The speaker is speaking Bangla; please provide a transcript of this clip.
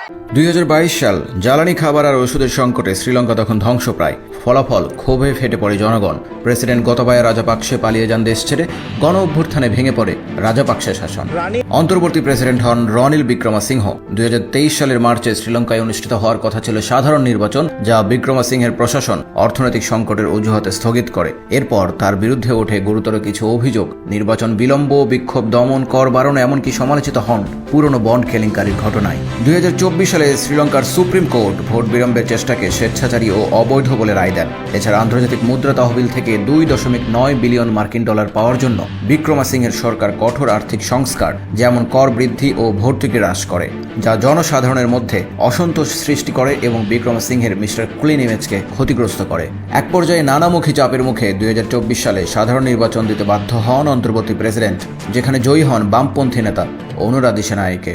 2022 সাল জ্বালানি, খাবার আর ওষুধের সংকটে শ্রীলঙ্কা তখন ধ্বংসপ্রায়। ফলাফল ক্ষোভে ফেটে পড়ে জনগণ। প্রেসিডেন্ট গোতাবায়া রাজাপাকসে পালিয়ে যান দেশ ছেড়ে। গণ অভ্যুত্থানে ভেঙে পড়ে রাজাপাকসে শাসন। অন্তর্বর্তী প্রেসিডেন্ট হন রনিল বিক্রমাসিংহ। 2023 সালের মার্চে শ্রীলঙ্কায় অনুষ্ঠিত হওয়ার কথা ছিল সাধারণ নির্বাচন, যা বিক্রমাসিংহের প্রশাসন অর্থনৈতিক সংকটের অজুহাতে স্থগিত করে। এরপর তার বিরুদ্ধে ওঠে গুরুতর কিছু অভিযোগ। নির্বাচন বিলম্ব, বিক্ষোভ দমন, কর বাড়ানো, এমনকি সমালোচিত হন পুরনো বন্ড কেলেঙ্কারির ঘটনায়। 2024 সালে শ্রীলঙ্কার সুপ্রিম কোর্ট ভোট বিলম্বের চেষ্টাকে স্বেচ্ছাচারী ও অবৈধ বলে রায় দেন। এছাড়া আন্তর্জাতিক মুদ্রা তহবিল থেকে $2.9 বিলিয়ন মার্কিন ডলার পাওয়ার জন্য বিক্রমাসিংহের সরকার কঠোর আর্থিক সংস্কার, যেমন কর বৃদ্ধি ও ভর্তুকি হ্রাস করে, যা জনসাধারণের মধ্যে অসন্তোষ সৃষ্টি করে এবং বিক্রমাসিংহের মিস্টার ক্লিন ইমেজকে ক্ষতিগ্রস্ত করে। এক পর্যায়ে নানামুখী চাপের মুখে 2024 সালে সাধারণ নির্বাচন দিতে বাধ্য হন অন্তর্বর্তী প্রেসিডেন্ট, যেখানে জয়ী হন বামপন্থী নেতা অনুরা দিশানায়েকে।